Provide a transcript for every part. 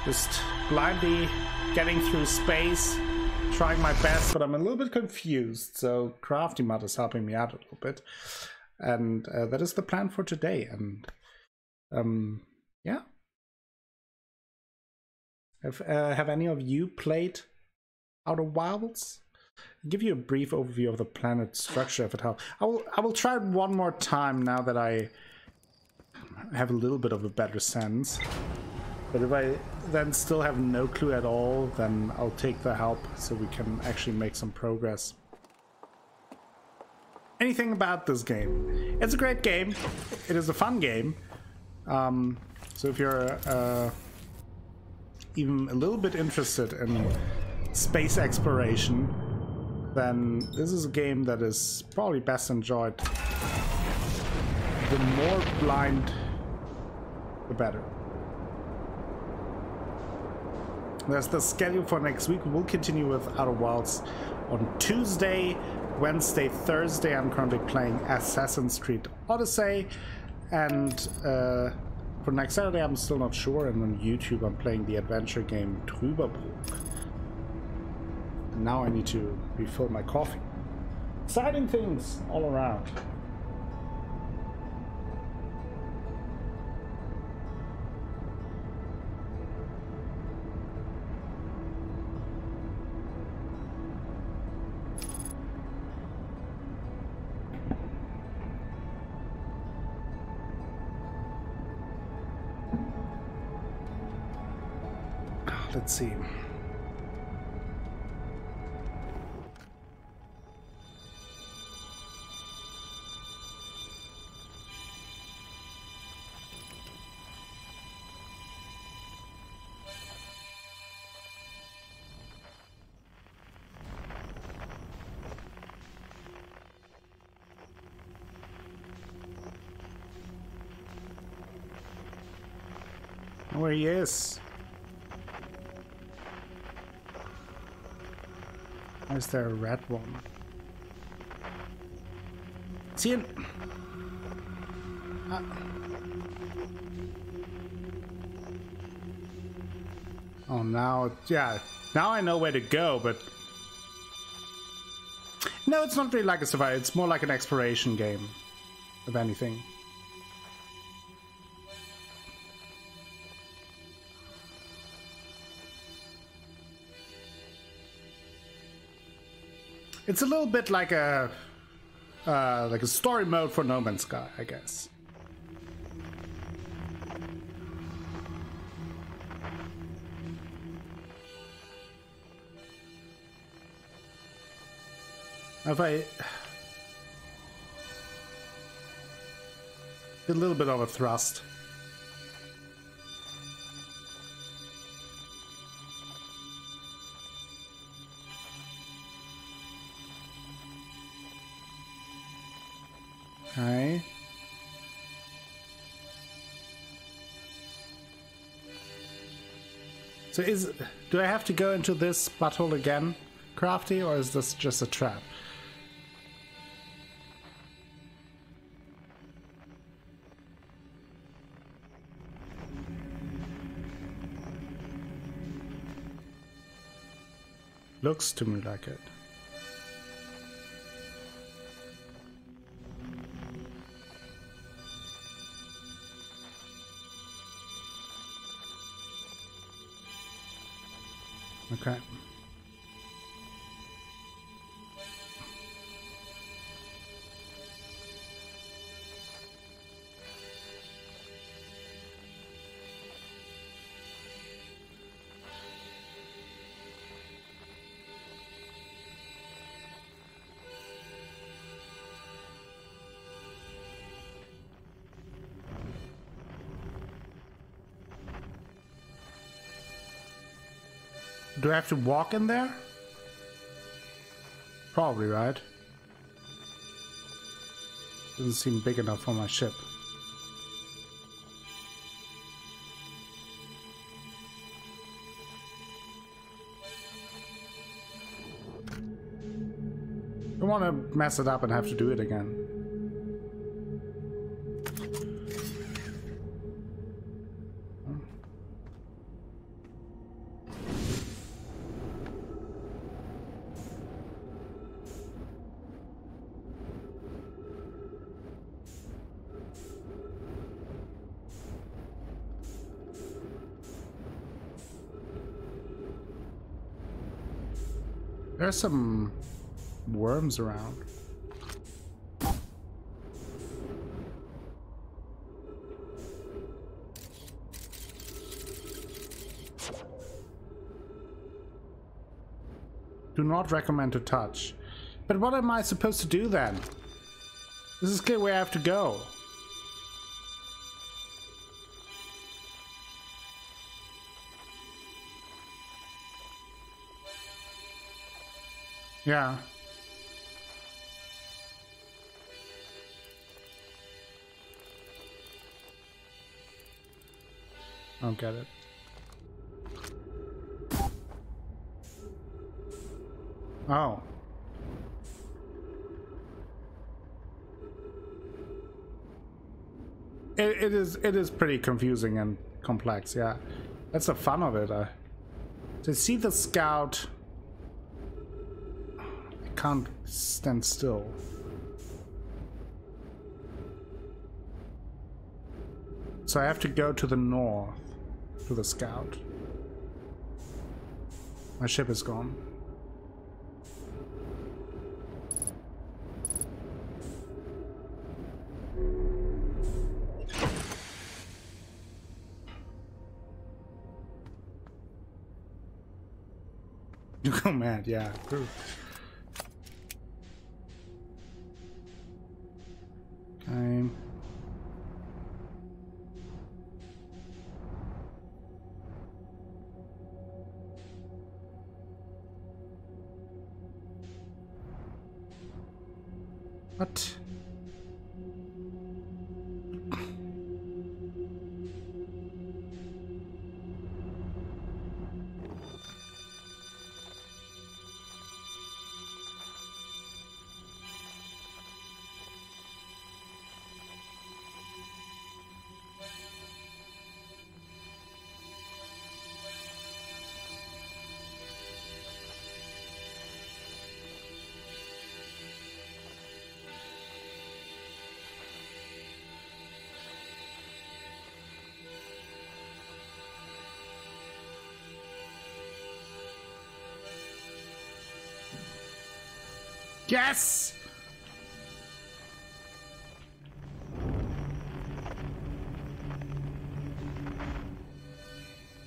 just blindly getting through space, trying my best, but I'm a little bit confused. So Crafty Mod is helping me out a little bit, and that is the plan for today. And yeah, have any of you played Outer Wilds? I'll give you a brief overview of the planet structure if it helps. I will try it one more time now that I have a little bit of a better sense. But if I then still have no clue at all, then I'll take the help so we can actually make some progress. Anything about this game? It's a great game. It is a fun game. So if you're even a little bit interested in space exploration, then this is a game that is probably best enjoyed. The more blind, the better. There's the schedule for next week. We'll continue with Outer Wilds on Tuesday, Wednesday, Thursday. I'm currently playing Assassin's Creed Odyssey, and for next Saturday I'm still not sure. And on YouTube I'm playing the adventure game Trüberbrook. Now I need to refill my coffee. Exciting things all around. Let's see. Where he is. Is there a red one? See it? Oh, now, yeah. Now I know where to go, but no, it's not really like a survival. It's more like an exploration game, if anything. It's a little bit like a story mode for No Man's Sky, I guess. If I a little bit of a thrust. Okay. So do I have to go into this butthole again, Crafty, or is this just a trap? Looks to me like it. Okay. Do I have to walk in there? Probably, right? Doesn't seem big enough for my ship. Don't want to mess it up and have to do it again. There's some worms around. Do not recommend to touch. But what am I supposed to do then? This is clear where I have to go. Yeah. I don't get it. Oh. It is pretty confusing and complex, yeah. That's the fun of it. To see the scout, I can't stand still. So I have to go to the north, to the scout. My ship is gone. You go mad, yeah. Okay. What? Yes!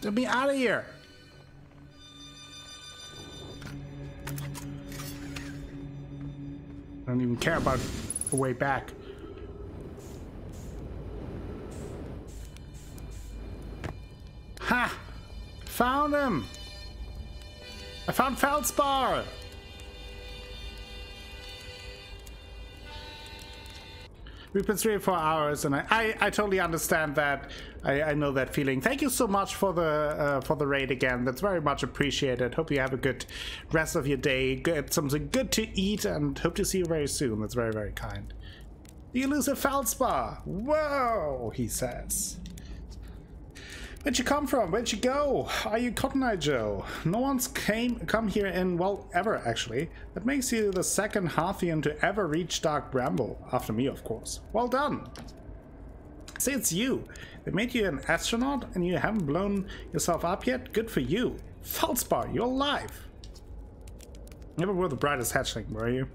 Get me out of here! I don't even care about the way back. Ha! Found him! I found Feldspar! We've been 3 or 4 hours, and I totally understand that. I know that feeling. Thank you so much for the raid again. That's very much appreciated. Hope you have a good rest of your day. Get something good to eat, and hope to see you very soon. That's very, very kind. The elusive Feldspar. Whoa, he says. Where'd you come from? Where'd you go? Are you Cotton Eye Joe? No one's come here in, well, ever, actually. That makes you the second Harthian to ever reach Dark Bramble. After me, of course. Well done. Say it's you. They made you an astronaut and you haven't blown yourself up yet? Good for you. Feldspar, you're alive. Never were the brightest hatchling, were you?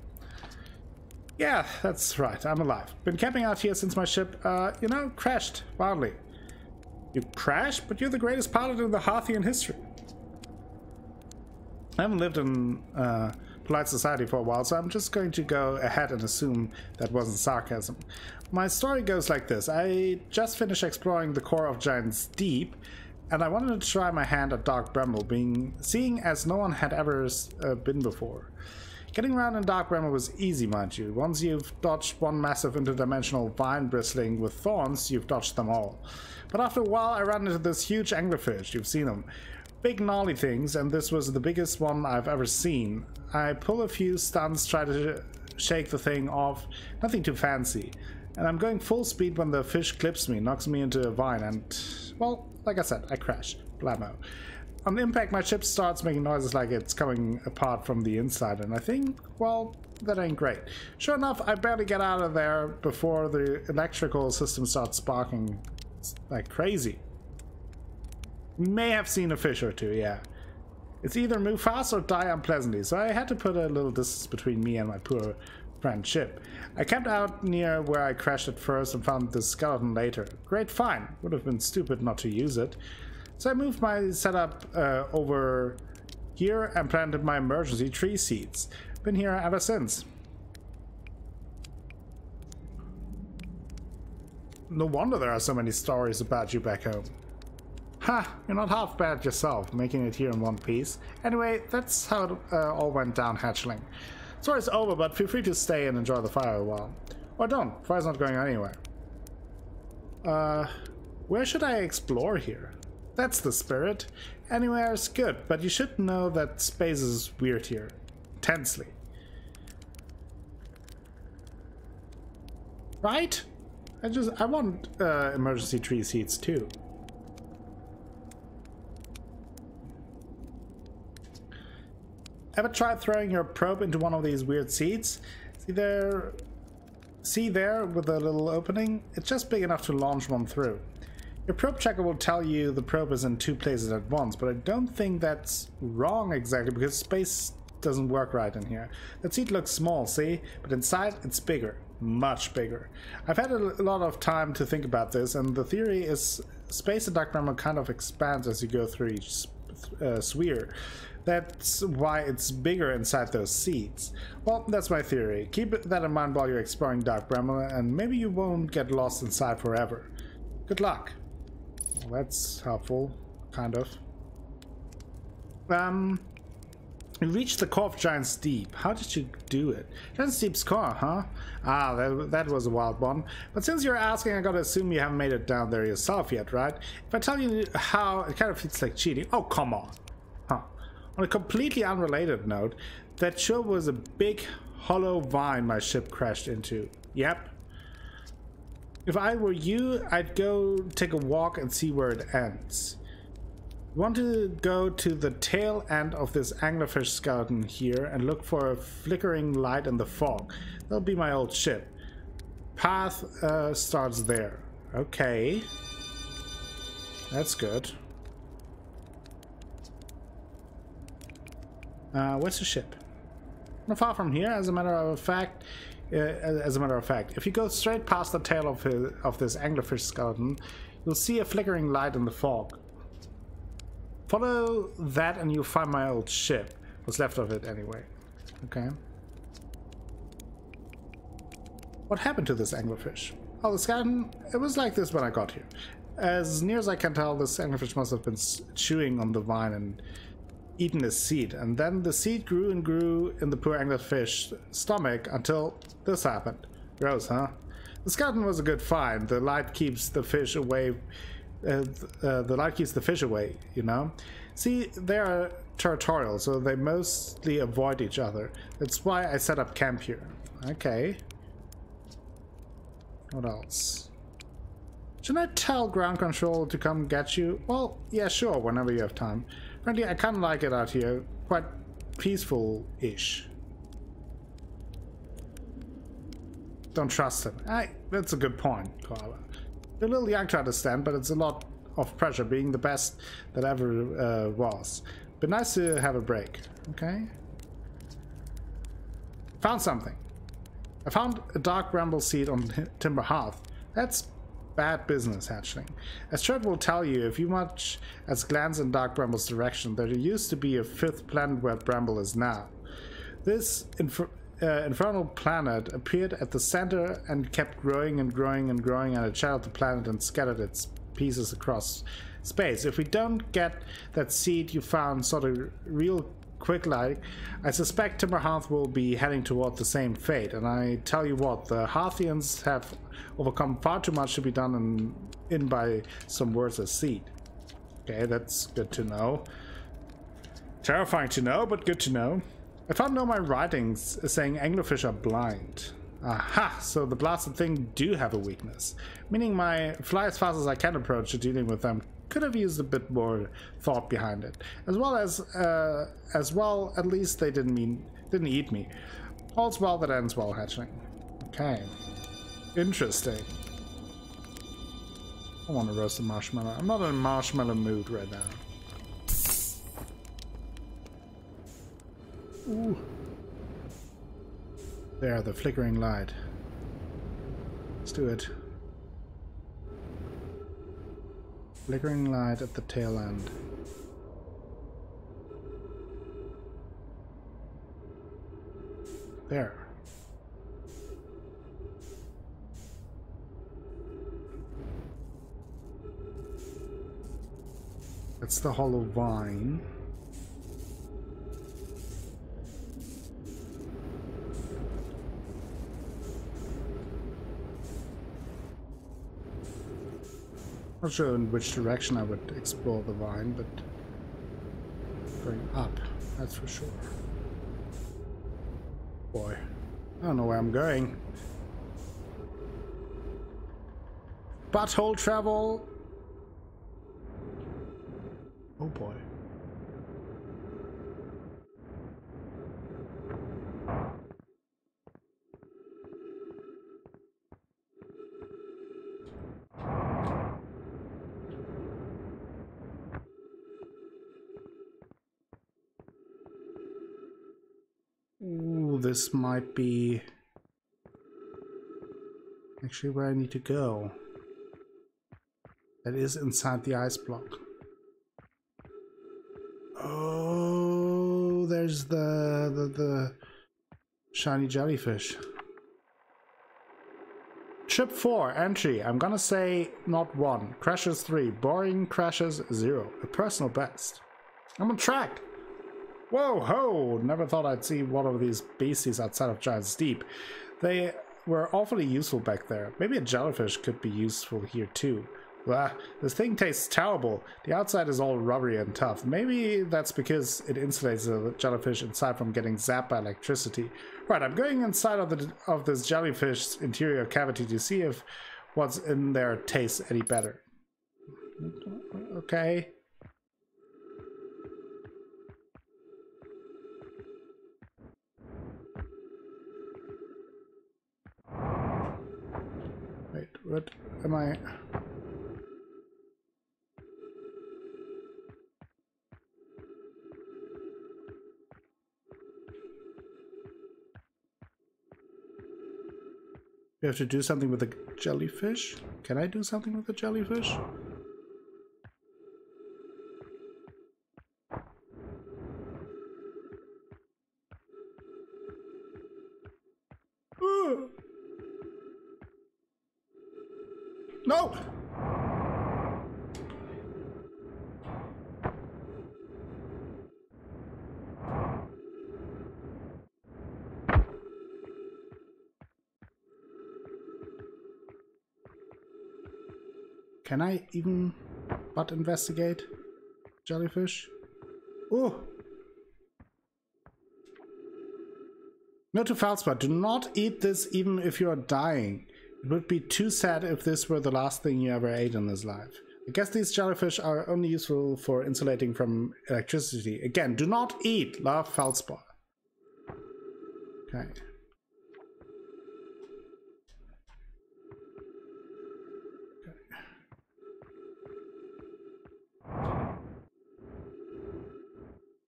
Yeah, that's right. I'm alive. Been camping out here since my ship, you know, crashed wildly. You crashed, but you're the greatest pilot in the Harthian history. I haven't lived in polite society for a while, so I'm just going to go ahead and assume that wasn't sarcasm. My story goes like this. I just finished exploring the core of Giant's Deep, and I wanted to try my hand at Dark Bramble, seeing as no one had ever been before. Getting around in Dark Bramble was easy, mind you. Once you've dodged one massive interdimensional vine bristling with thorns, you've dodged them all. But after a while I ran into this huge anglerfish. You've seen them. Big gnarly things, and this was the biggest one I've ever seen. I pull a few stunts, try to shake the thing off. Nothing too fancy. And I'm going full speed when the fish clips me, knocks me into a vine, and, well, like I said, I crash. Blammo. On impact, my ship starts making noises like it's coming apart from the inside, and I think, well, that ain't great. Sure enough, I barely get out of there before the electrical system starts sparking like crazy. We may have seen a fish or two, yeah. It's either move fast or die unpleasantly, so I had to put a little distance between me and my poor friend ship. I camped out near where I crashed at first and found the skeleton later. Great find. Would have been stupid not to use it. So I moved my setup over here and planted my emergency tree seeds. Been here ever since. No wonder there are so many stories about you back home. Ha! You're not half bad yourself, making it here in one piece. Anyway, that's how it all went down, hatchling. Story's over, but feel free to stay and enjoy the fire a while. Or don't, fire's not going anywhere. Where should I explore here? That's the spirit. Anywhere is good, but you should know that space is weird here. Intensely. Right? I want emergency tree seeds too. Ever tried throwing your probe into one of these weird seeds? See there with a little opening? It's just big enough to launch one through. Your probe checker will tell you the probe is in 2 places at once, but I don't think that's wrong exactly because space doesn't work right in here. That seed looks small, see? But inside it's bigger. Much bigger. I've had a lot of time to think about this, and the theory is space and dark matter kind of expands as you go through each sphere. That's why it's bigger inside those seeds. Well, that's my theory. Keep that in mind while you're exploring Dark Bramble, and maybe you won't get lost inside forever. Good luck. Well, that's helpful, kind of. You reached the core of Giant's Deep. How did you do it? Giant's Deep's core, huh? Ah, that was a wild one. But since you're asking, I gotta assume you haven't made it down there yourself yet, right? If I tell you how, it kind of feels like cheating. Oh, come on. Huh. On a completely unrelated note, that sure was a big hollow vine my ship crashed into. Yep. If I were you, I'd go take a walk and see where it ends. You want to go to the tail end of this anglerfish skeleton here and look for a flickering light in the fog. That'll be my old ship. Path starts there. Okay. That's good. Where's the ship? Not far from here, as a matter of fact. If you go straight past the tail of this anglerfish skeleton, you'll see a flickering light in the fog. Follow that and you'll find my old ship. What's left of it anyway. Okay. What happened to this anglerfish? Oh, the skeleton, it was like this when I got here. As near as I can tell, this anglerfish must have been chewing on the vine and eaten the seed. And then the seed grew and grew in the poor anglerfish's stomach until this happened. Gross, huh? The skeleton was a good find. The light keeps the fish away. You know. See, they are territorial, so they mostly avoid each other. That's why I set up camp here. Okay. What else? Shouldn't I tell ground control to come get you? Well, yeah, sure, whenever you have time. Frankly, I kind of like it out here. Quite peaceful-ish. Don't trust him. That's a good point, Carla. You're a little young to understand, but it's a lot of pressure being the best that ever was. But nice to have a break. Okay. Found something. I found a dark bramble seed on Timber Hearth. That's bad business, hatchling. As Chert will tell you, if you much as glance in Dark Bramble's direction, there used to be a 5th planet where Bramble is now. This infernal planet appeared at the center and kept growing and growing and growing, and it shadowed the planet and scattered its pieces across space. If we don't get that seed you found sort of real quick, like, I suspect Timber Hearth will be heading toward the same fate. And I tell you what, the Hearthians have overcome far too much to be done in by some words as seed. Okay, that's good to know. Terrifying to know, but good to know. I found all my writings saying anglerfish are blind. Aha, so the blasted thing do have a weakness. Meaning my fly as fast as I can approach to dealing with them could have used a bit more thought behind it. As well, at least they didn't eat me. All's well that ends well, hatchling. Okay. Interesting. I want to roast a marshmallow. I'm not in a marshmallow mood right now. Ooh. There, the flickering light. Let's do it. Flickering light at the tail end. There. That's the hollow vine. Not sure in which direction I would explore the vine, but going up, that's for sure. Boy, I don't know where I'm going. Butthole travel! Oh boy. Ooh, this might be actually where I need to go. That is inside the ice block. Oh, there's the shiny jellyfish. Trip 4, entry. I'm gonna say not 1. Crashes 3. Boring crashes 0. A personal best. I'm on track. Whoa, ho! Never thought I'd see one of these beasties outside of Giant's Deep. They were awfully useful back there. Maybe a jellyfish could be useful here too. Blah, this thing tastes terrible. The outside is all rubbery and tough. Maybe that's because it insulates the jellyfish inside from getting zapped by electricity. Right, I'm going inside of this jellyfish's interior cavity to see if what's in there tastes any better. Okay. Wait, what am I... We have to do something with the jellyfish? Can I do something with the jellyfish? No! Can I even but investigate jellyfish? Oh! Note to Feldspar, do not eat this even if you are dying. It would be too sad if this were the last thing you ever ate in this life. I guess these jellyfish are only useful for insulating from electricity. Again, do not eat. Love, Feldspar. Okay.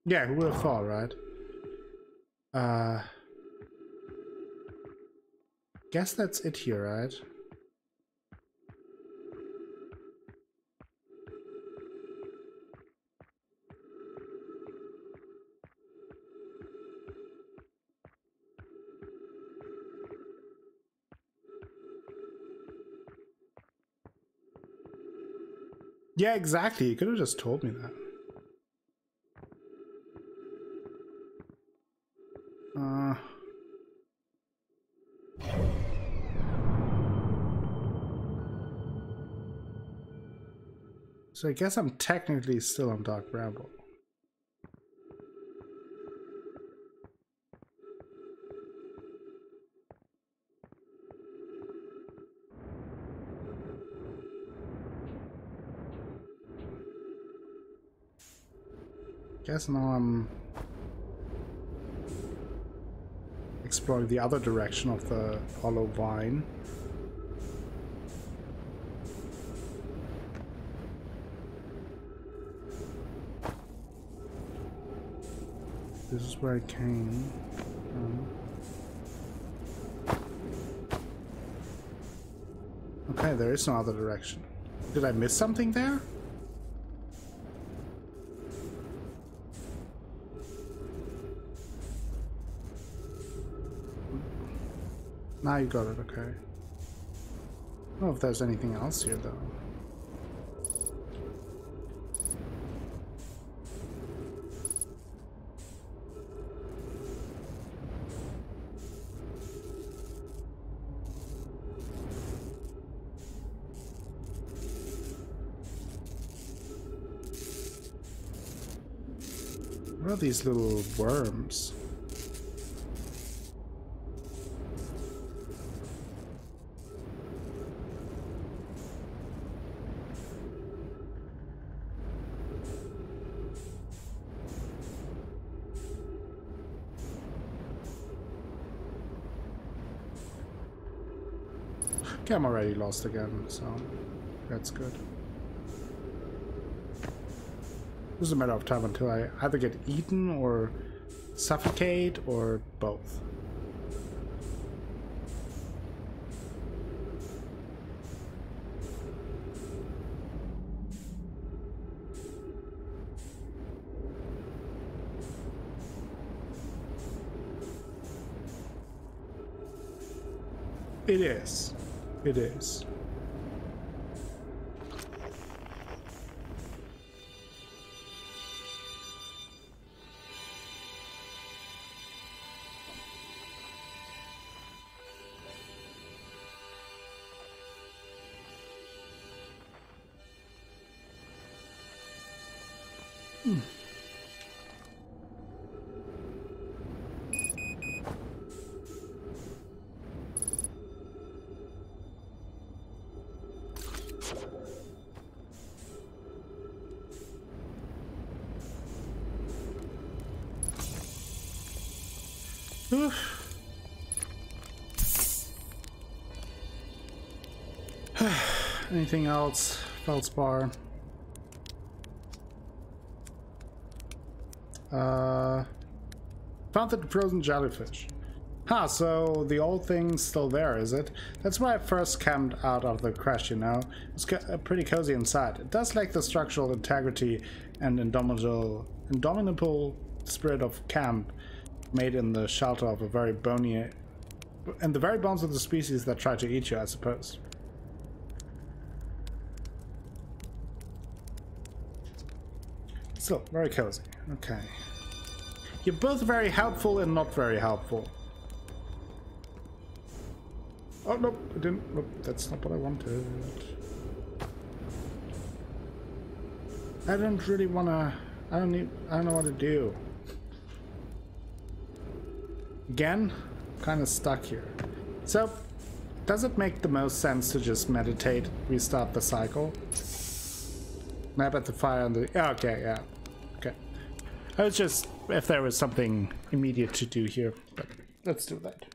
Yeah, who would have thought, right? Guess that's it here, right? Yeah, exactly. You could have just told me that. So I guess I'm technically still on Dark Bramble. Guess now I'm exploring the other direction of the hollow vine. This is where I came from. Okay, there is no other direction. Did I miss something there? Now you got it, okay. I don't know if there's anything else here, though. What are these little worms? Okay, I'm already lost again, so that's good. It's a matter of time until I either get eaten or suffocate or both. It is. It is. Anything else? Feldspar. Found the frozen jellyfish. Huh, so the old thing's still there, is it? That's why I first camped out of the crash, you know? It's pretty cozy inside. It does lack the structural integrity and indomitable spirit of camp made in the shelter of a very bony... and the very bones of the species that try to eat you, I suppose. Still, very cozy. Okay. You're both very helpful and not very helpful. Oh, nope, I didn't. Nope, that's not what I wanted. I don't really wanna... I don't know what to do. Again, kind of stuck here. So, does it make the most sense to just meditate, restart the cycle? Map at the fire and the... Oh, okay, yeah. Okay. I was just... if there was something immediate to do here, but let's do that.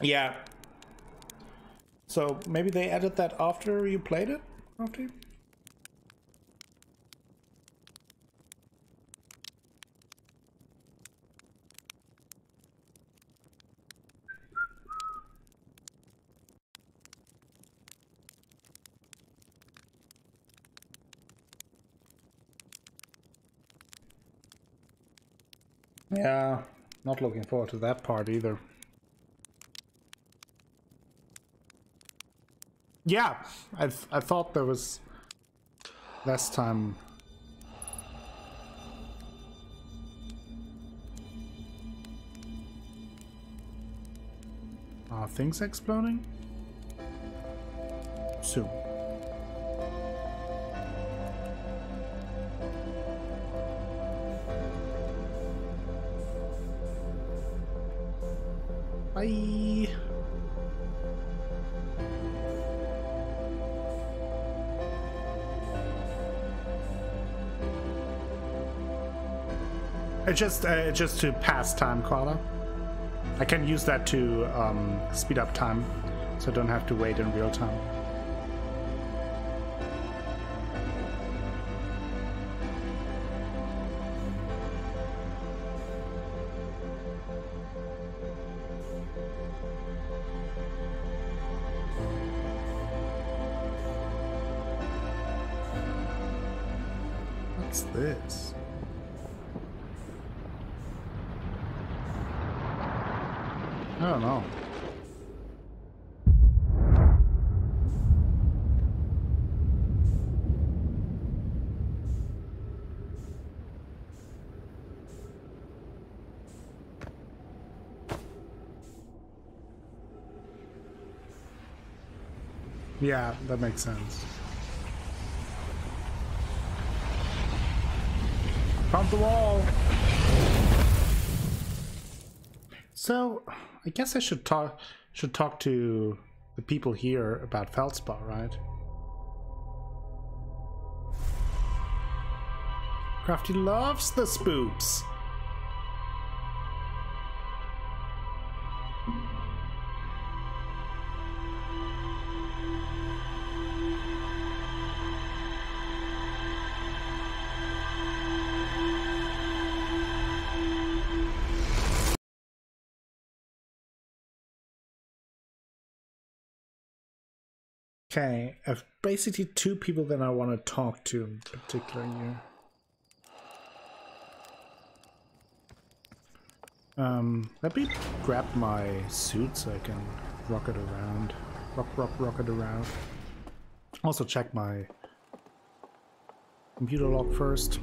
Yeah. So maybe they added that after you played it? After you? Yeah, not looking forward to that part either. Yeah, I thought there was less time. Are things exploding? Soon. Bye. Just to pass time, Koala. I can use that to speed up time, so I don't have to wait in real time. What's this? I don't know. Yeah, that makes sense. Found the wall! So, I guess I should talk to the people here about Feldspar, right? Crafty loves the spoops. Okay, I've basically two people that I want to talk to in particular here. Let me grab my suit so I can rock it around. Rock it around. Also check my computer log first.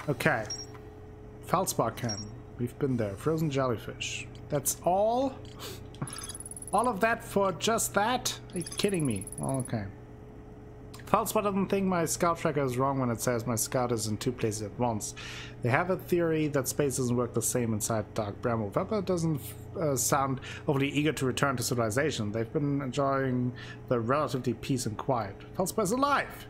Okay. Feldspar camp. We've been there. Frozen jellyfish. That's all? All of that for just that? Are you kidding me? Well, okay. Feldspar doesn't think my scout tracker is wrong when it says my scout is in two places at once. They have a theory that space doesn't work the same inside Dark Bramble. Feldspar doesn't sound overly eager to return to civilization. They've been enjoying the relatively peace and quiet. Feldspar is alive!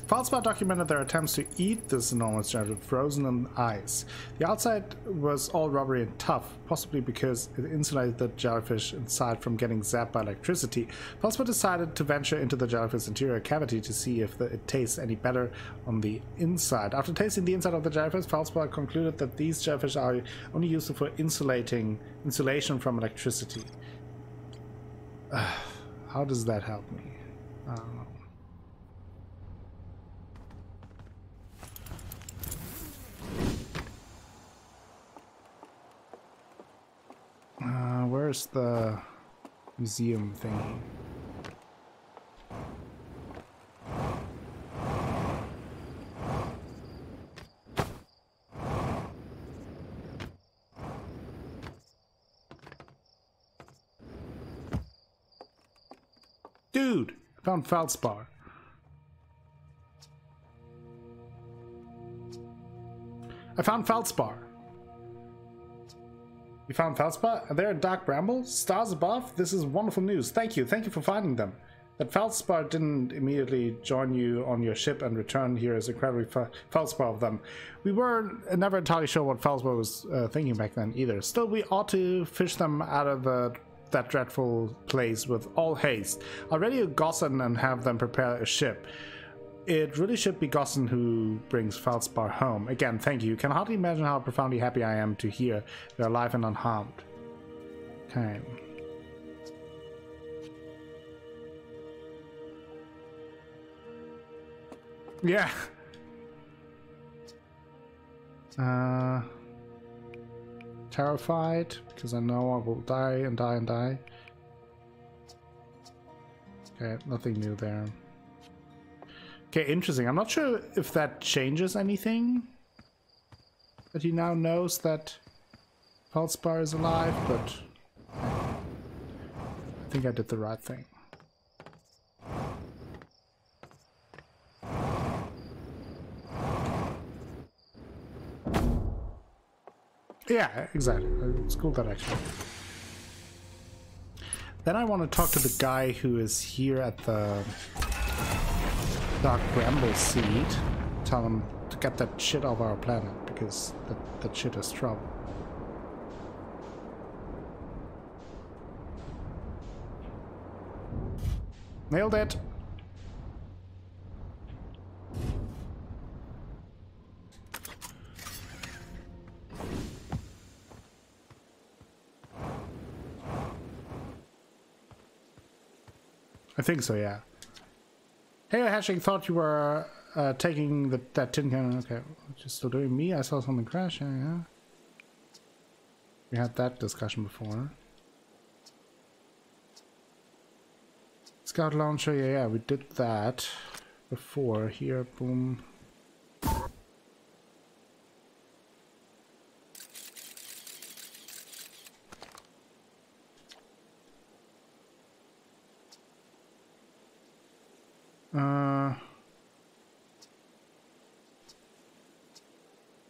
Feldspar documented their attempts to eat this enormous jellyfish frozen in ice. The outside was all rubbery and tough, possibly because it insulated the jellyfish inside from getting zapped by electricity. Feldspar decided to venture into the jellyfish's interior cavity to see if it tastes any better on the inside. After tasting the inside of the jellyfish, Feldspar concluded that these jellyfish are only useful for insulation from electricity. How does that help me? I don't know. Where's the museum thingy? Dude, I found Feldspar. I found Feldspar. You found Feldspar? Are there Dark Bramble? Stars above? This is wonderful news. Thank you. Thank you for finding them. That Feldspar didn't immediately join you on your ship and return here is incredibly Feldspar of them. We were never entirely sure what Feldspar was thinking back then either. Still, we ought to fish them out of that dreadful place with all haste. I'll radio Gossan and have them prepare a ship. It really should be Gossan who brings Feldspar home. Again, thank you. You can hardly imagine how profoundly happy I am to hear they're alive and unharmed. Okay. Yeah. Terrified, because I know I will die and die and die. Okay, nothing new there. Okay, interesting. I'm not sure if that changes anything. That he now knows that Feldspar is alive, but I think I did the right thing. Yeah, exactly. It's cool that actually. Then I want to talk to the guy who is here at the dark bramble seed. Tell them to get that shit off our planet, because that shit is trouble. Nailed it! I think so, yeah. Hey, Hashing, thought you were taking that tin can. Okay, just still doing me. I saw something crash. Yeah. We had that discussion before. Scout launcher, yeah, we did that before. Here, boom.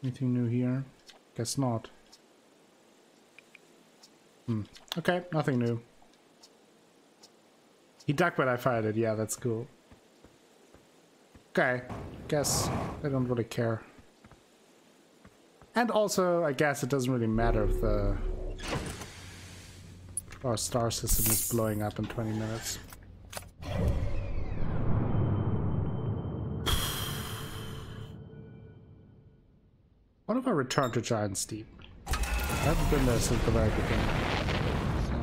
Anything new here? Guess not. Okay, nothing new. He ducked when I fired it. Yeah, that's cool. Okay, guess I don't really care. And also, I guess it doesn't really matter if our star system is blowing up in 20 minutes. What if I return to Giant's Deep? I haven't been there since the very beginning. So.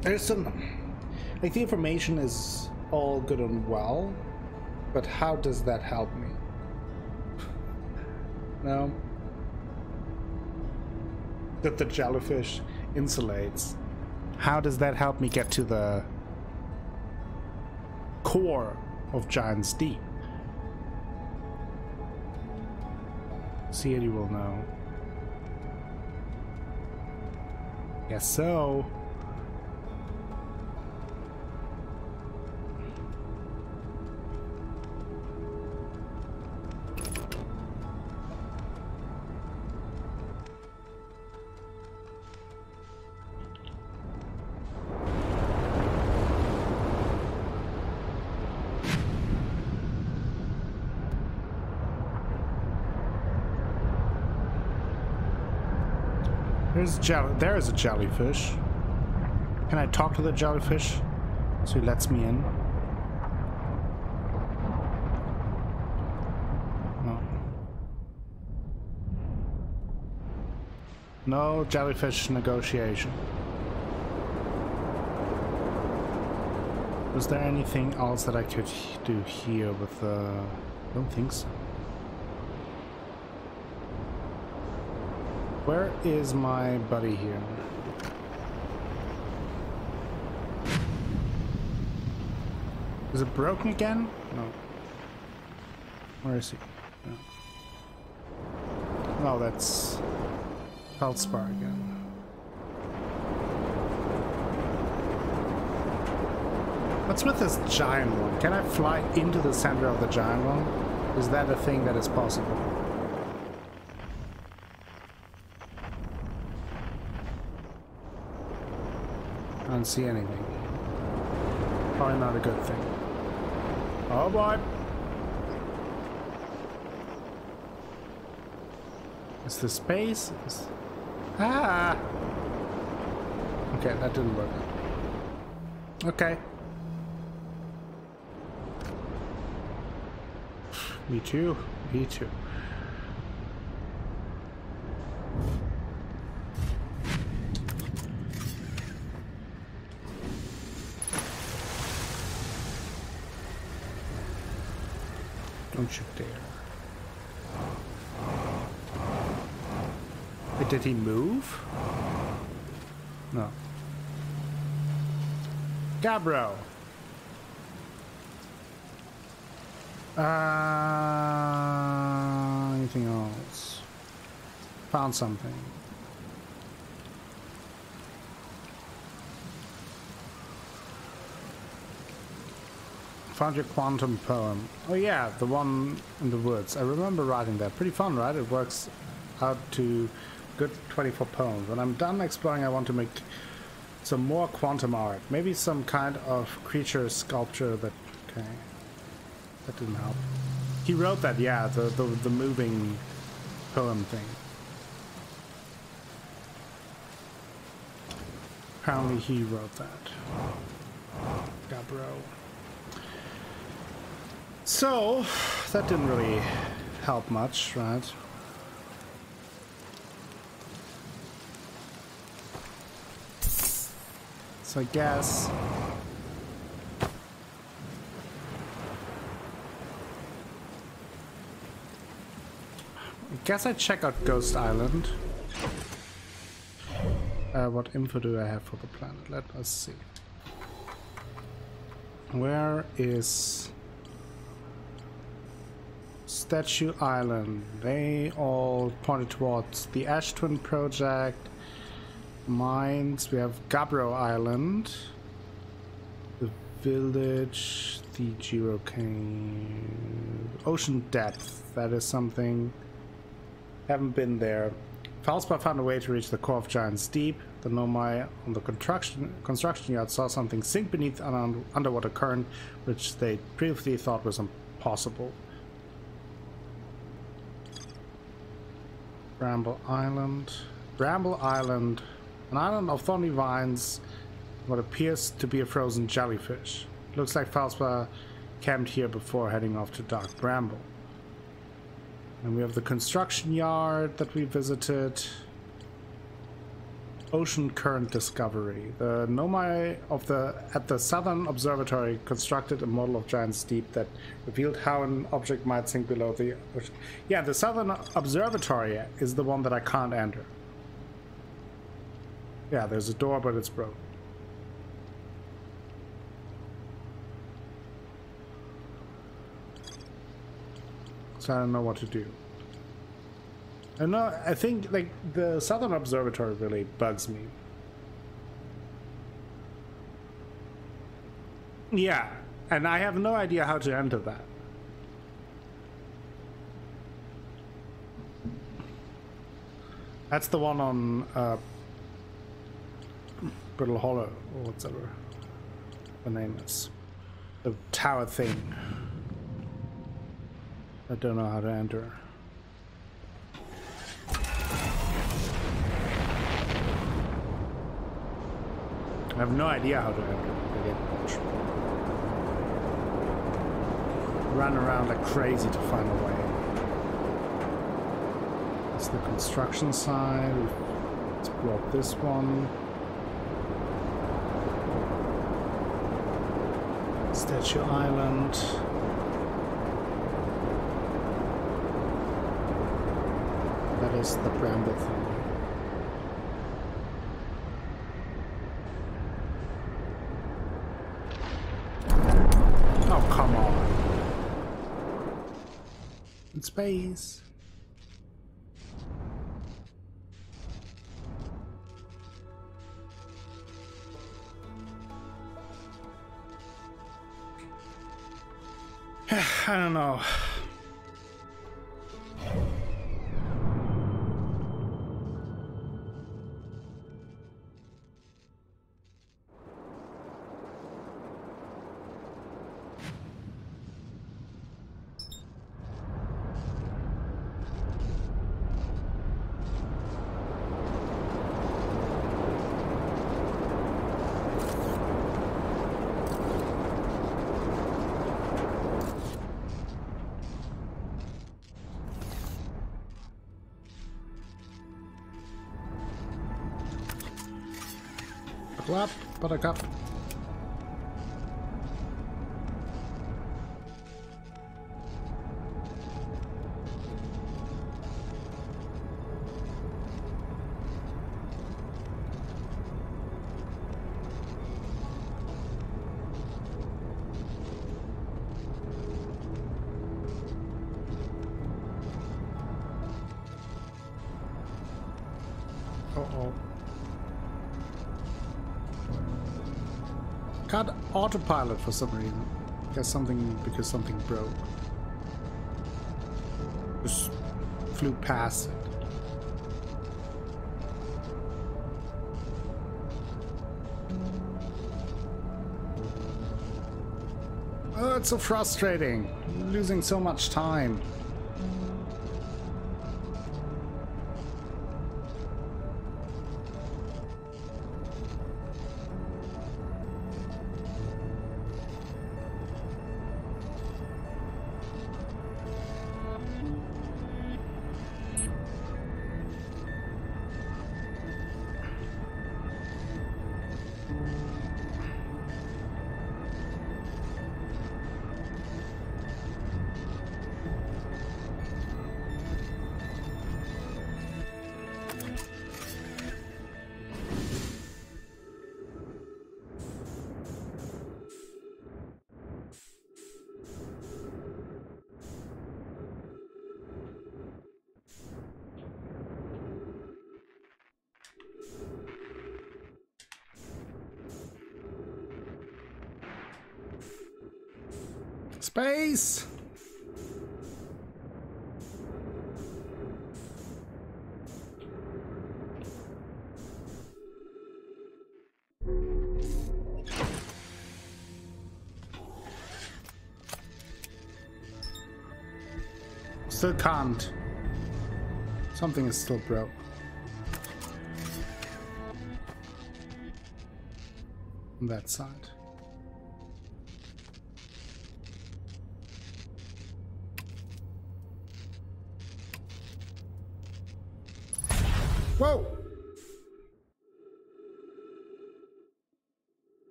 There's some... like, the information is all good and well, but how does that help me? No. That the jellyfish insulates. How does that help me get to the core of Giant's Deep? See it, you will know. Guess so. There is a jellyfish. Can I talk to the jellyfish so he lets me in? No. No jellyfish negotiation. Was there anything else that I could do here with the... I don't think so. Where is my buddy here? Is it broken again? No. Where is he? No, no, that's Feldspar again. What's with this giant one? Can I fly into the center of the giant one? Is that a thing that is possible? I don't see anything. Probably not a good thing. Oh boy! Is the space? Ah! Okay, that didn't work. Okay. Me too. Me too. Don't you dare. Wait, did he move? No. Gabro. Anything else? Found something. Found your quantum poem. Oh yeah, the one in the woods. I remember writing that. Pretty fun, right? It works out to good 24 poems. When I'm done exploring, I want to make some more quantum art. Maybe some kind of creature sculpture that... Okay. That didn't help. He wrote that, yeah, the moving poem thing. Apparently he wrote that. Gabro. So, that didn't really help much, right? So I guess... I check out Ghost Island. What info do I have for the planet? Let us see. Where is Statue Island? They all pointed towards the Ash Twin Project. Mines. We have Gabro Island. The village. The Giro Cave. Ocean Depth. That is something. Haven't been there. Feldspar found a way to reach the core of Giant's Deep. The Nomai on the construction yard saw something sink beneath an underwater current, which they previously thought was impossible. Bramble Island. Bramble Island. An island of thorny vines. What appears to be a frozen jellyfish. Looks like Feldspar camped here before heading off to Dark Bramble. And we have the construction yard that we visited. Ocean current discovery. The Nomai at the Southern Observatory constructed a model of Giant's Deep that revealed how an object might sink below the ocean. Yeah, the Southern Observatory is the one that I can't enter. Yeah, there's a door, but it's broken. So I don't know what to do. I think like the Southern Observatory really bugs me. Yeah, and I have no idea how to enter that. That's the one on Brittle Hollow, or whatever the name is. The tower thing. I don't know how to enter. I have no idea how to enter. Run around like crazy to find a way. It's the construction side. Let's blow up this one. Statue Island. That is the bramble thing. Oh, come on. In space. I don't know. Buckle up, buttercup. Uh-oh. Got autopilot for some reason. Guess something, because something broke. Just flew past it. Oh, it's so frustrating. Losing so much time. Space! Still can't. Something is still broke. On that side. Whoa!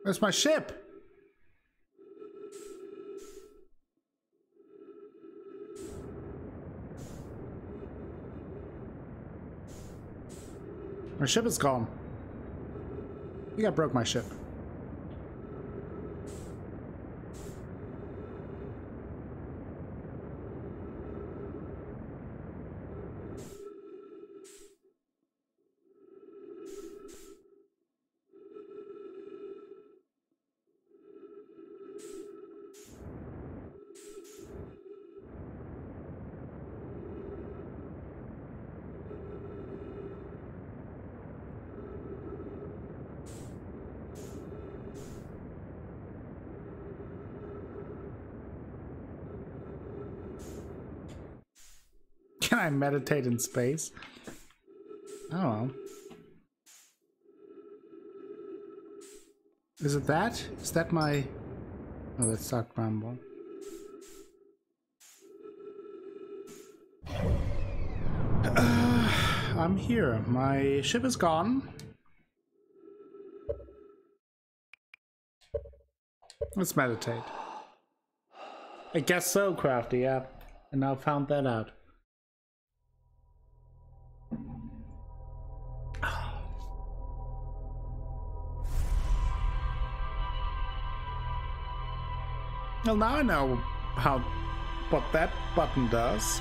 Where's my ship? My ship is gone. I think I broke my ship. Can I meditate in space? I don't know. Is it that? Is that my... Oh, that's Dark Bramble. I'm here. My ship is gone. Let's meditate. I guess so, Crafty, yeah. And now found that out. Well, now I know what that button does.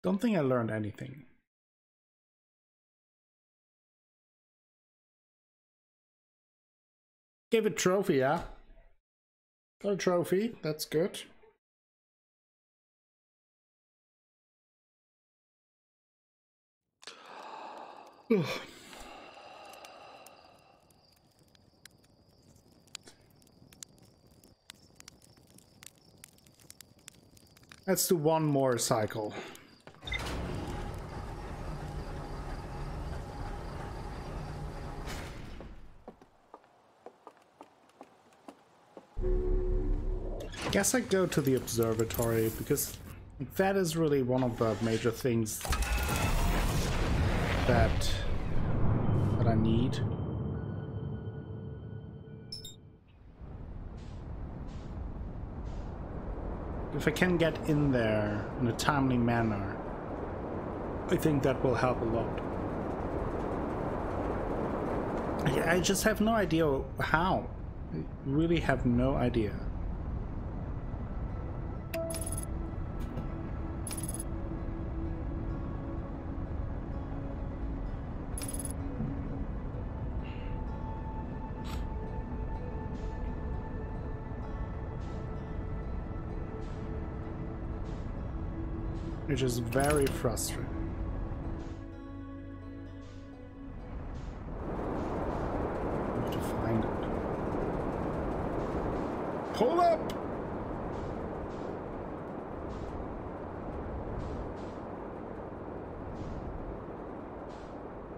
Don't think I learned anything. Gave a trophy, yeah. Got a trophy, that's good. Let's do one more cycle. Guess I go to the observatory because that is really one of the major things that I need. If I can get in there in a timely manner, I think that will help a lot. I just have no idea how. I really have no idea. which is very frustrating. I have to find it. Pull up!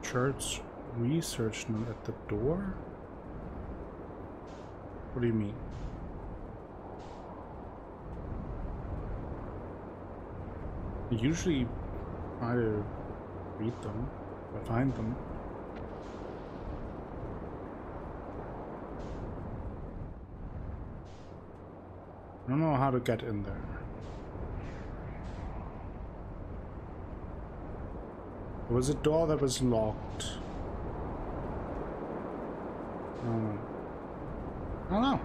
Church research note at the door? What do you mean? I usually try to read them, or find them. I don't know how to get in there. There was a door that was locked. I don't know.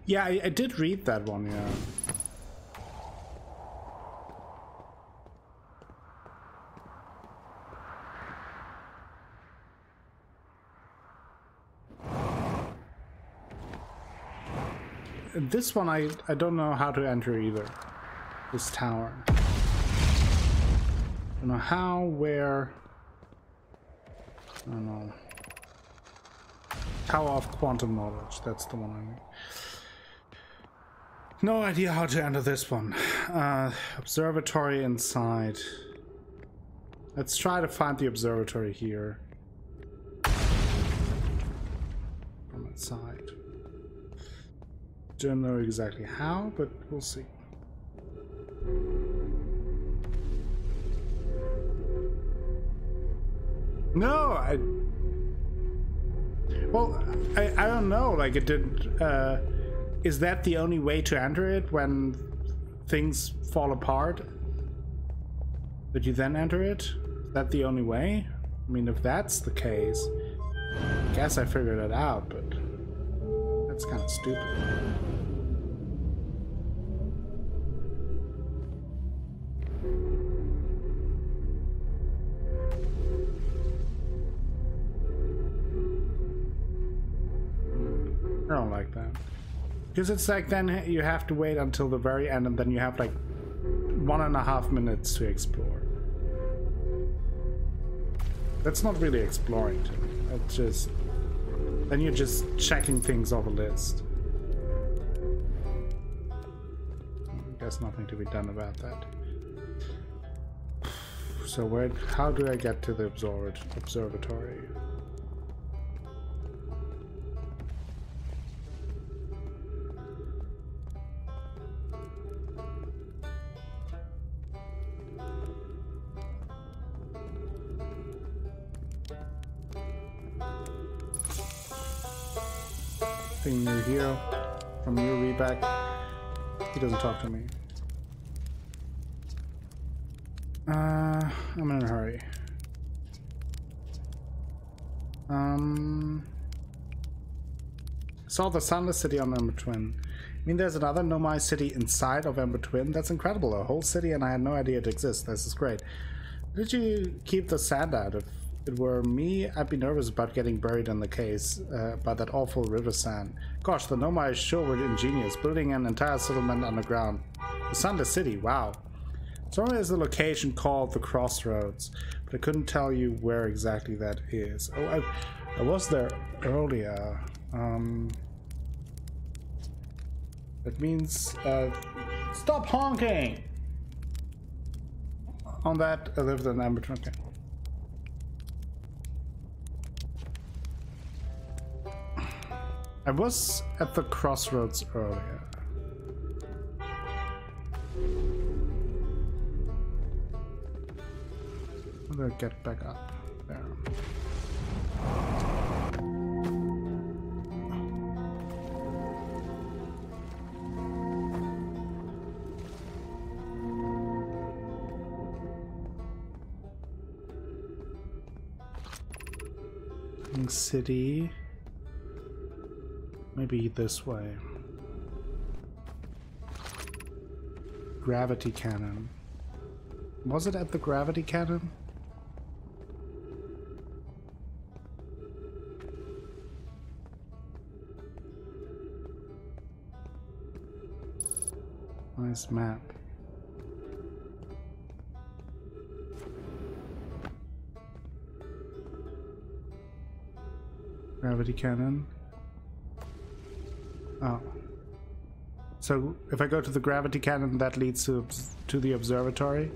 Yeah, I did read that one, yeah. This one, I don't know how to enter either. This tower. I don't know how, where... I don't know. Tower of Quantum Knowledge, that's the one I mean. No idea how to enter this one. Observatory inside. Let's try to find the observatory here. From inside. Don't know exactly how, but we'll see. No, well, I don't know, like it didn't, is that the only way to enter it when things fall apart? That you then enter it? Is that the only way? I mean, if that's the case, I guess I figured it out, but that's kind of stupid. I don't like that. Because it's like then you have to wait until the very end and then you have like 1.5 minutes to explore. That's not really exploring to me. It's just... then you're just checking things off a list. There's nothing to be done about that. So where... how do I get to the observatory? New hero from you, Reback. He doesn't talk to me. I'm in a hurry. Saw the Sunless City on Ember Twin. I mean, there's another Nomai city inside of Ember Twin. That's incredible. A whole city, and I had no idea it exists. This is great. Did you keep the sand out? If it were me, I'd be nervous about getting buried in the case by that awful river sand. Gosh, the Nomai sure were ingenious, building an entire settlement underground. The Sunless City, wow. Somewhere is a location called the Crossroads, but I couldn't tell you where exactly that is. Oh, I was there earlier. That means stop honking. On that, I lived in Ember Twin. Okay. I was at the Crossroads earlier. I'm gonna get back up there. City. Maybe this way. Gravity cannon. Was it at the gravity cannon? Nice map. Gravity cannon. Oh. So if I go to the gravity cannon, that leads to the observatory.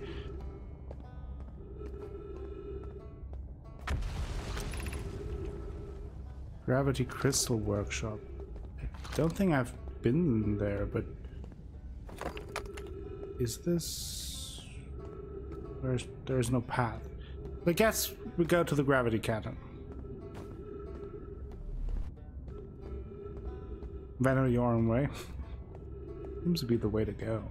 Gravity crystal workshop. I don't think I've been there, but is this? There's no path. I guess we go to the gravity cannon. Venom your own way. Seems to be the way to go.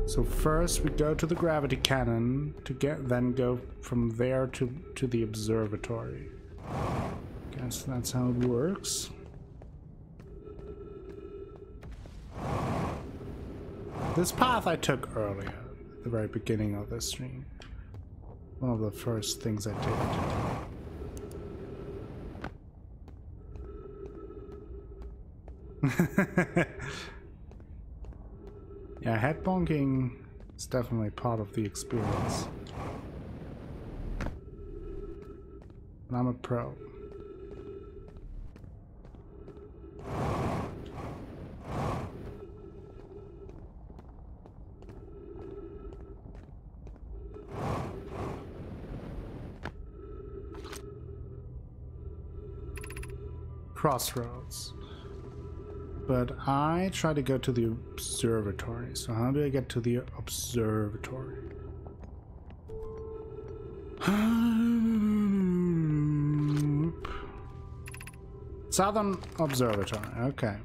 So first we go to the gravity cannon to then go from there to the observatory. Guess that's how it works. This path I took earlier, at the very beginning of this stream. One of the first things I did. Yeah, head bonking is definitely part of the experience. And I'm a pro. Crossroads. But I try to go to the observatory. So how do I get to the observatory? Southern Observatory. Okay.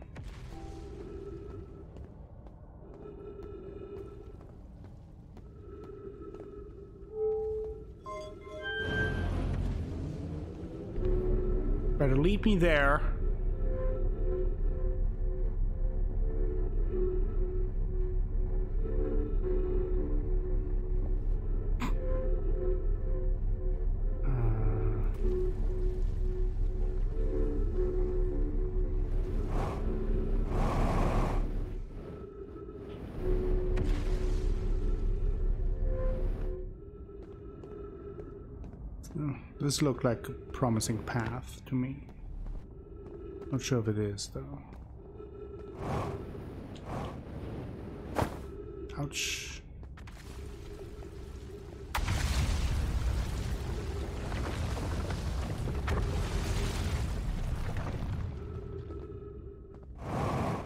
Better lead me there. This looked like a promising path to me. Not sure if it is, though. Ouch.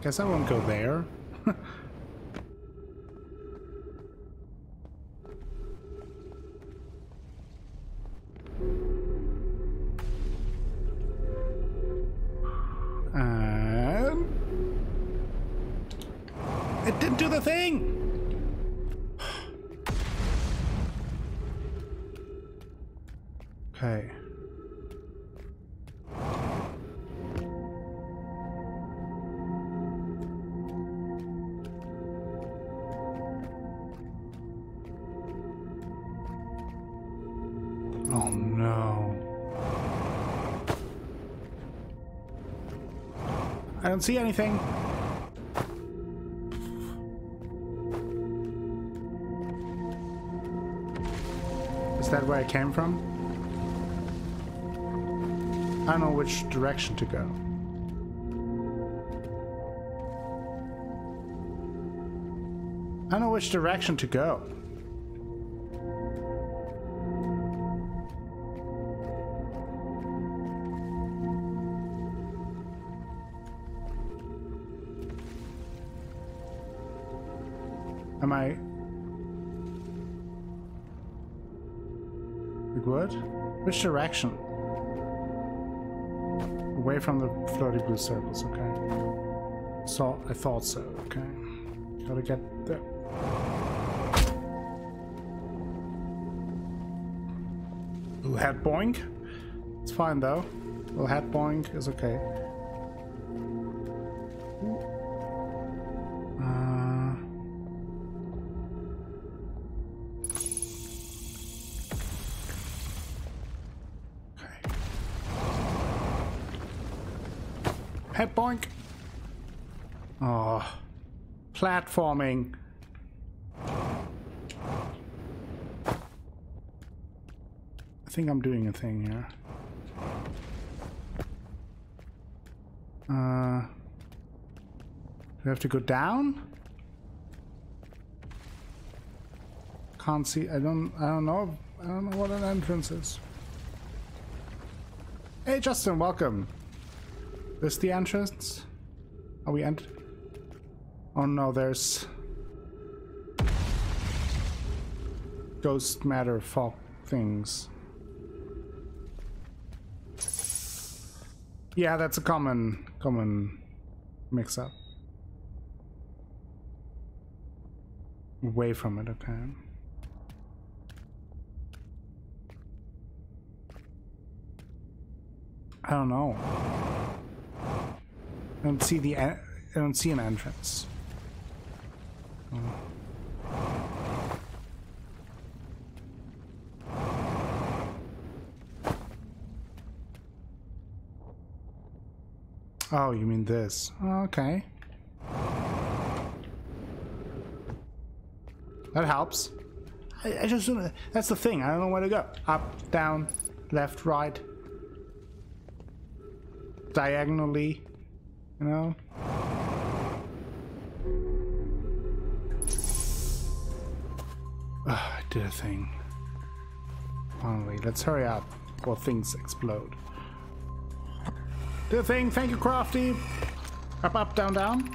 Guess I won't go there. It didn't do the thing! Okay. Oh no. I don't see anything. Is that where I came from? I don't know which direction to go. I don't know which direction to go. Am I... Like what? Which direction? Away from the floaty blue circles, okay. So, I thought so, okay. Gotta get there. Little head boink. It's fine though. Little head boink is okay. Head boink. Oh, platforming. I think I'm doing a thing here. Do we have to go down? Can't see. I don't know. I don't know what an entrance is. Hey, Justin, welcome. This the entrance? Are we entered? Oh no, there's ghost matter fog things. Yeah, that's a common mix-up. Away from it, okay. I don't know. I don't see an entrance. Oh, you mean this? Oh, okay. That helps. I just don't. That's the thing. I don't know where to go. Up, down, left, right, diagonally. You know. I did a thing. Finally, let's hurry up before things explode. Did a thing. Thank you, Crafty. Up, up, down, down.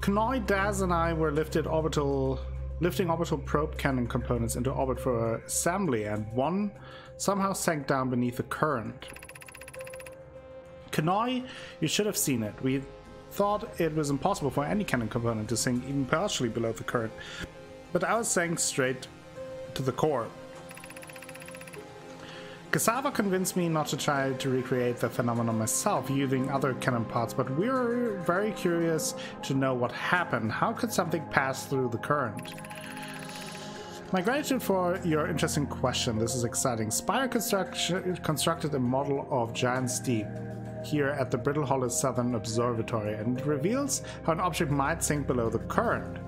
Knoy, Daz, and I were lifting orbital probe cannon components into orbit for assembly, and one somehow sank down beneath the current. Knoy, you should have seen it. We thought it was impossible for any cannon component to sink even partially below the current, but ours sank straight to the core. Cassava convinced me not to try to recreate the phenomenon myself using other cannon parts, but we were very curious to know what happened. How could something pass through the current? My gratitude for your interesting question. This is exciting. Spire constructed a model of Giant's Deep here at the Brittle Hollow Southern Observatory, and it reveals how an object might sink below the current.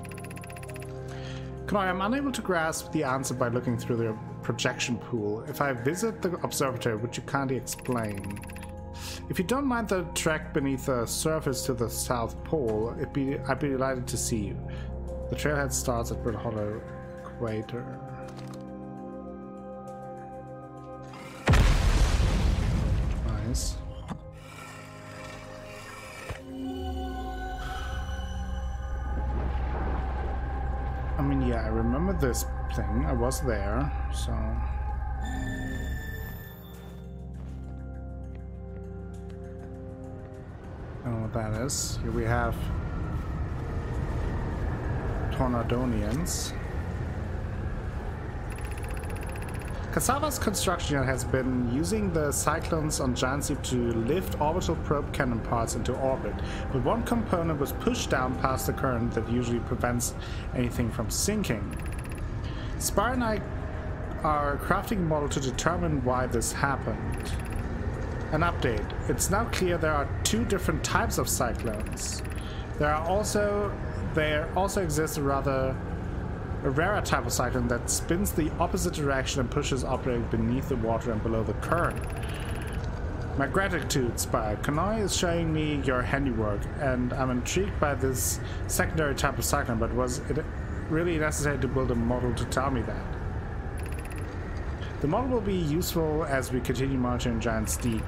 Knoy, I'm unable to grasp the answer by looking through the projection pool. If I visit the observatory, would you kindly explain? If you don't mind the trek beneath the surface to the South Pole, I'd be delighted to see you. The trailhead starts at Brittle Hollow Equator. Nice. I mean, yeah, I remember this thing. I was there, so... I don't know what that is. Here we have... Tornadonians. Cassava's construction unit has been using the cyclones on Giant's Deep to lift orbital probe cannon parts into orbit, but one component was pushed down past the current that usually prevents anything from sinking. Spire and I are crafting a model to determine why this happened. An update. It's now clear there are two different types of cyclones. There also exists a rarer type of cyclone that spins the opposite direction and pushes objects beneath the water and below the current. My gratitude, Spire. Knoy is showing me your handiwork, and I'm intrigued by this secondary type of cyclone, but was it really necessary to build a model to tell me that? The model will be useful as we continue monitoring Giant's Deep.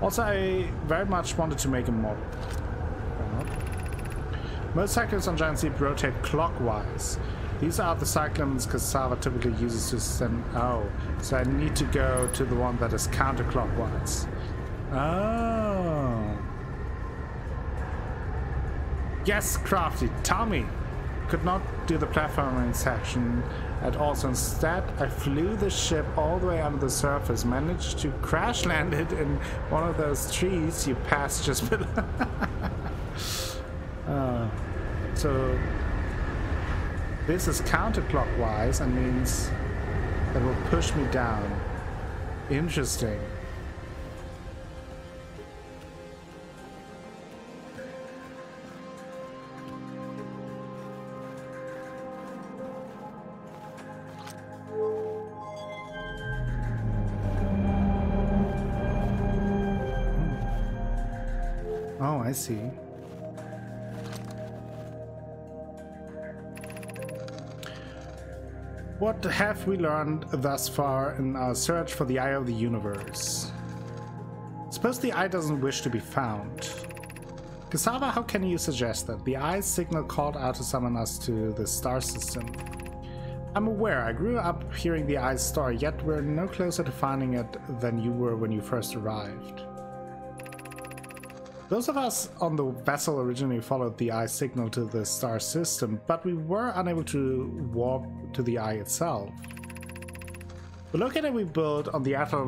Also, I very much wanted to make a model. Most cyclones on Giant's Deep rotate clockwise. These are the cyclones Cassava typically uses to send... Oh, so I need to go to the one that is counterclockwise. Oh. Yes, Crafty. Tommy could not do the platforming section at all, so instead I flew the ship all the way under the surface, managed to crash land it in one of those trees you passed just below. So this is counterclockwise and means that will push me down. Interesting. Oh, I see. What have we learned thus far in our search for the Eye of the Universe? Suppose the Eye doesn't wish to be found. Cassava, how can you suggest that? The Eye's signal called out to summon us to the star system. I'm aware, I grew up hearing the Eye's story, yet we're no closer to finding it than you were when you first arrived. Those of us on the vessel originally followed the Eye signal to the star system, but we were unable to warp to the Eye itself. The locator we built on the Atlar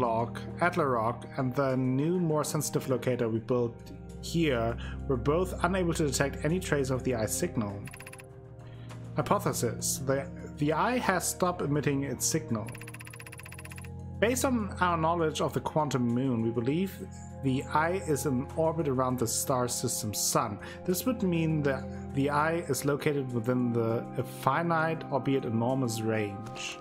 Rock and the new, more sensitive locator we built here were both unable to detect any trace of the Eye signal. Hypothesis: the Eye has stopped emitting its signal. Based on our knowledge of the quantum moon, we believe the Eye is in orbit around the star system's sun. This would mean that the Eye is located within a finite, albeit enormous, range.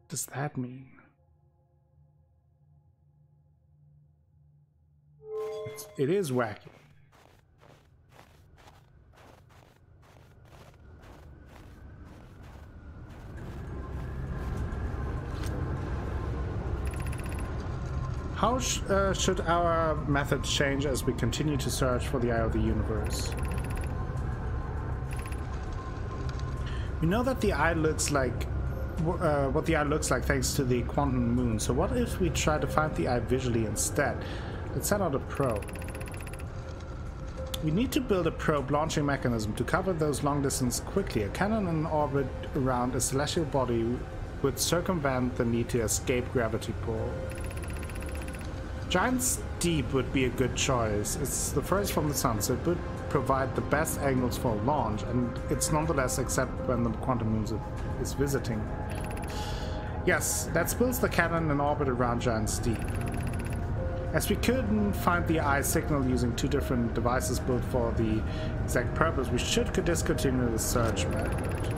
What does that mean? It is wacky. How should our methods change as we continue to search for the Eye of the Universe? We know that the Eye looks like what the Eye looks like thanks to the quantum moon, so what if we try to find the Eye visually instead? Let's send out a probe. We need to build a probe launching mechanism to cover those long distance quickly. A cannon in orbit around a celestial body would circumvent the need to escape gravity pull. Giant's Deep would be a good choice. It's the first from the sun, so it would provide the best angles for a launch, and it's nonetheless except when the quantum moon is visiting. Yes, that spills the cannon in orbit around Giant's Deep. As we couldn't find the Eye signal using two different devices built for the exact purpose, we should discontinue the search method.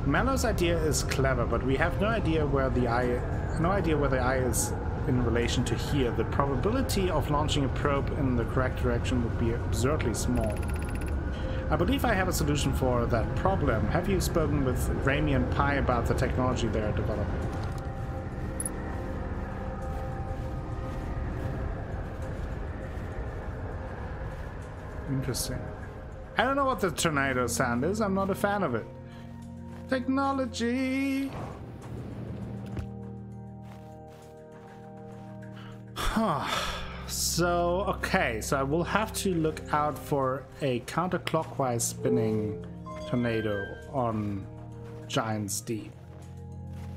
Mallow's idea is clever, but we have no idea where the Eye is in relation to here. The probability of launching a probe in the correct direction would be absurdly small. I believe I have a solution for that problem. Have you spoken with Rami and Pi about the technology they are developing? Interesting. I don't know what the tornado sound is. I'm not a fan of it. Technology! So, okay, so I will have to look out for a counterclockwise spinning tornado on Giant's Deep.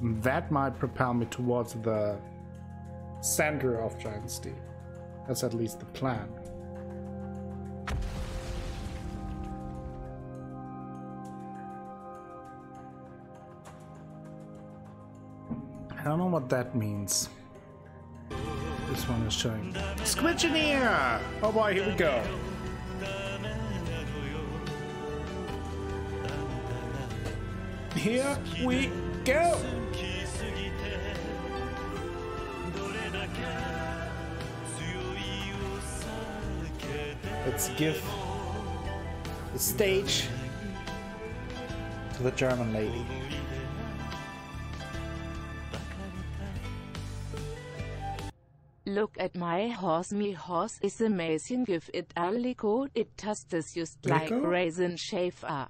That might propel me towards the center of Giant's Deep. That's at least the plan. I don't know what that means. This one is showing Squidgeneer! Oh boy, here we go. Here we go! Let's give the stage to the German lady. Look at my horse is amazing. Give it a lick, it tastes just like raisin shaver.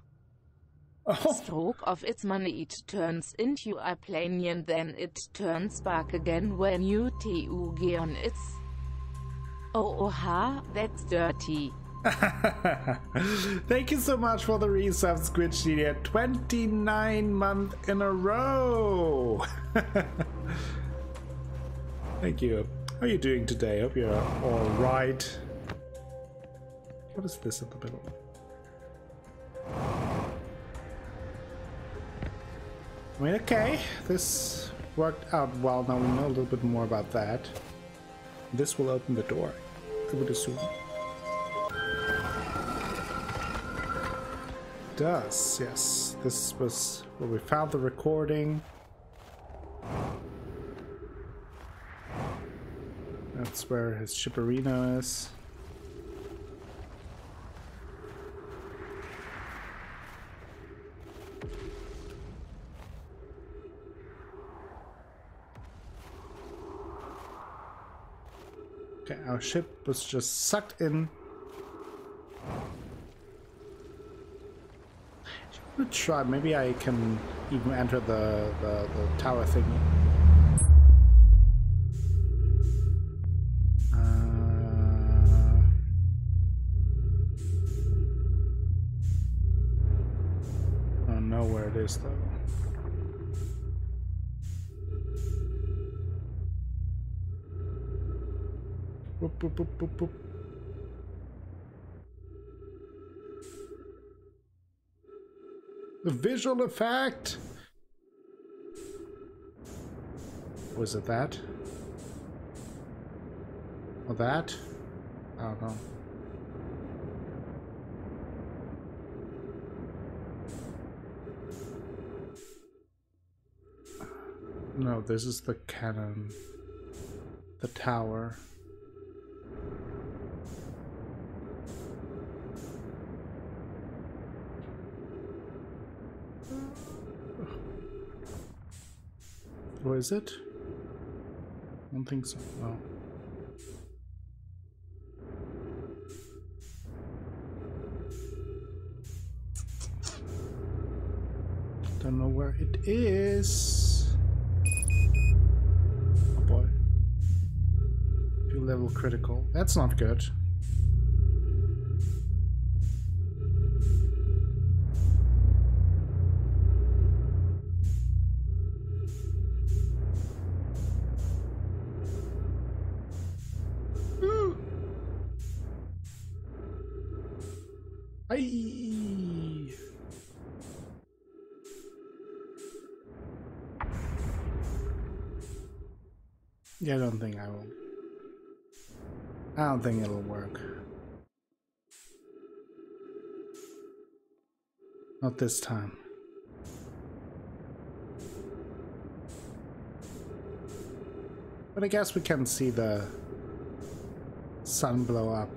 Oh. Stroke of its money, it turns into a plane, then it turns back again when you tug on its. Oh ha, that's dirty. Thank you so much for the resub, Squid Genie. 29 months in a row. Thank you. How are you doing today? Hope you're all right. What is this in the middle? I mean, okay, this worked out well. Now we know a little bit more about that. This will open the door, I would assume. It does, yes. This was where we found the recording. That's where his shipperino is. Okay, our ship was just sucked in. I'm gonna try, maybe I can even enter the tower thingy. I don't know where it is though. Boop, boop, boop, boop, boop. The visual effect! Was it that? Or that? I don't know. No, this is the cannon. The tower. Or is it? I don't think so. No. Don't know where it is. Oh boy. Few level critical. That's not good. Yeah, I don't think I will. I don't think it'll work. Not this time. But I guess we can see the sun blow up.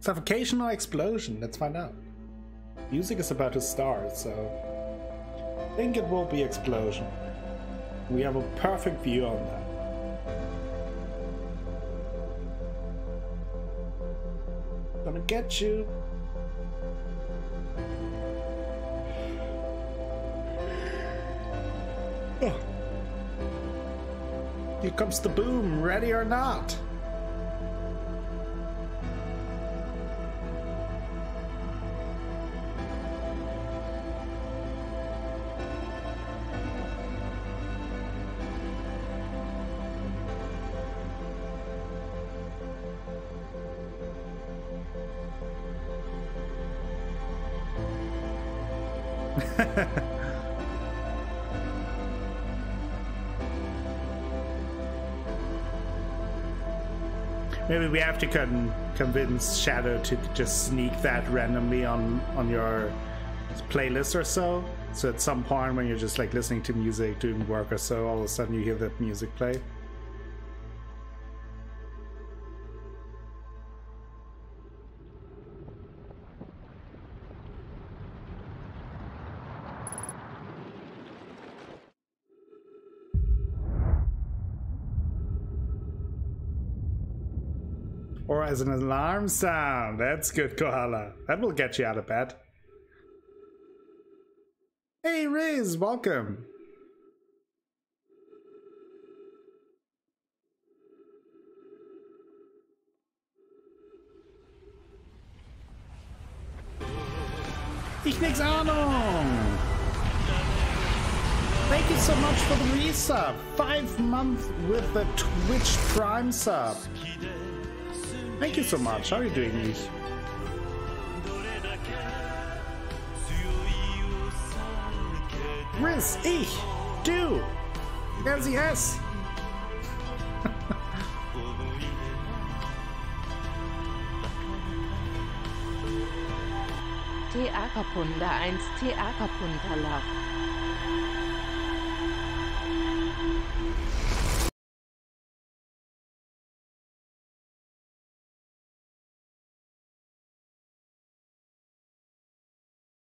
Suffocation or explosion? Let's find out. Music is about to start, so I think it will be explosion. We have a perfect view on that. Gonna get you. Oh. Here comes the boom, ready or not. Maybe we have to convince Shadow to just sneak that randomly on your playlist or so. So at some point when you're just like listening to music, doing work or so, all of a sudden you hear that music play. Or as an alarm sound. That's good, Kohala. That will get you out of bed. Hey Riz, welcome. Ich nix Ahnung. Thank you so much for the resub. 5 months with the Twitch Prime sub. Thank you so much. How are you doing, Nish? Riz, ich, du, LCS. TA Kapunda 1 TA Kapunda Love.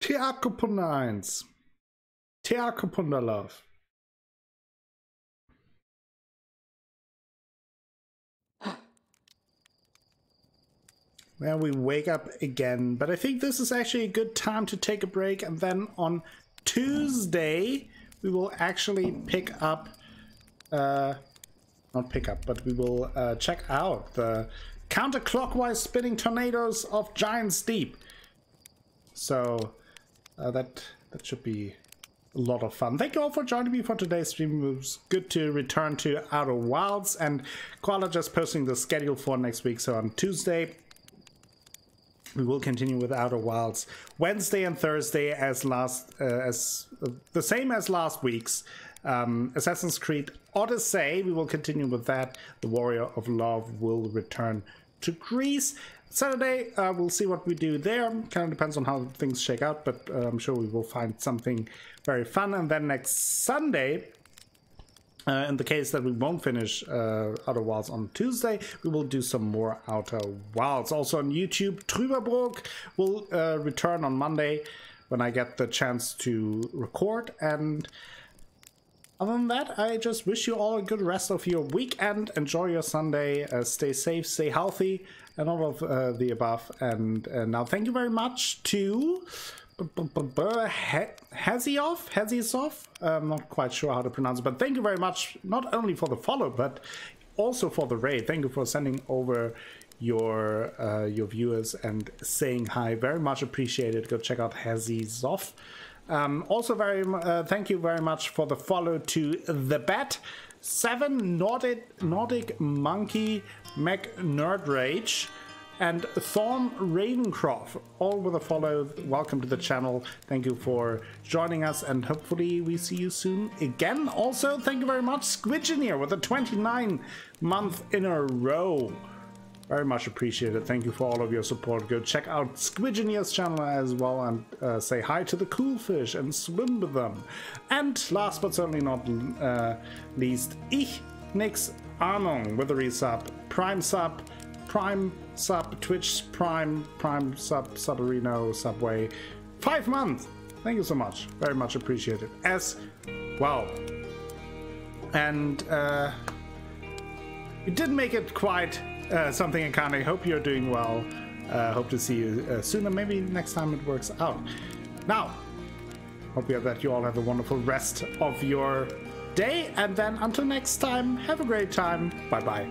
TA Kapunda 1. TA Kapunda Love. Well, we wake up again, but I think this is actually a good time to take a break, and then on Tuesday we will actually pick up, not pick up, but we will check out the counterclockwise spinning tornadoes of Giant's Deep. So that should be a lot of fun. Thank you all for joining me for today's stream. It was good to return to Outer Wilds, and Koala just posting the schedule for next week. So on Tuesday we will continue with Outer Wilds. Wednesday and Thursday as the same as last week's. Assassin's Creed Odyssey, we will continue with that. The Warrior of Love will return to Greece. Saturday, we'll see what we do there. Kind of depends on how things shake out, but I'm sure we will find something very fun. And then next Sunday, in the case that we won't finish Outer Wilds on Tuesday, we will do some more Outer Wilds. Also on YouTube, Trüberbrook will return on Monday when I get the chance to record. And other than that, I just wish you all a good rest of your weekend. Enjoy your Sunday. Stay safe, stay healthy, and all of the above. And now thank you very much to Hazioff. I'm not quite sure how to pronounce it, but thank you very much, not only for the follow, but also for the raid. Thank you for sending over your viewers and saying hi. Very much appreciated. Go check out Hazioff. Also thank you very much for the follow to the Bat 7, Nordic Monkey, Mac Nerd Rage, and Thorn Ravencroft, all with a follow. Welcome to the channel. Thank you for joining us, and hopefully we see you soon again. Also, thank you very much, Squidgeneer, with a 29-month in a row. Very much appreciated. Thank you for all of your support. Go check out Squidgeneer's channel as well, and say hi to the cool fish and swim with them. And last but certainly not least, Ich nix Ahnung with a resub, Prime sub, Twitch Prime sub, Subarino, Subway, 5 months. Thank you so much. Very much appreciated as well. And you did make it quite something in Kane. Hope you're doing well. Hope to see you soon, and maybe next time it works out. Now, hope that you all have a wonderful rest of your day, and then until next time, have a great time. Bye bye.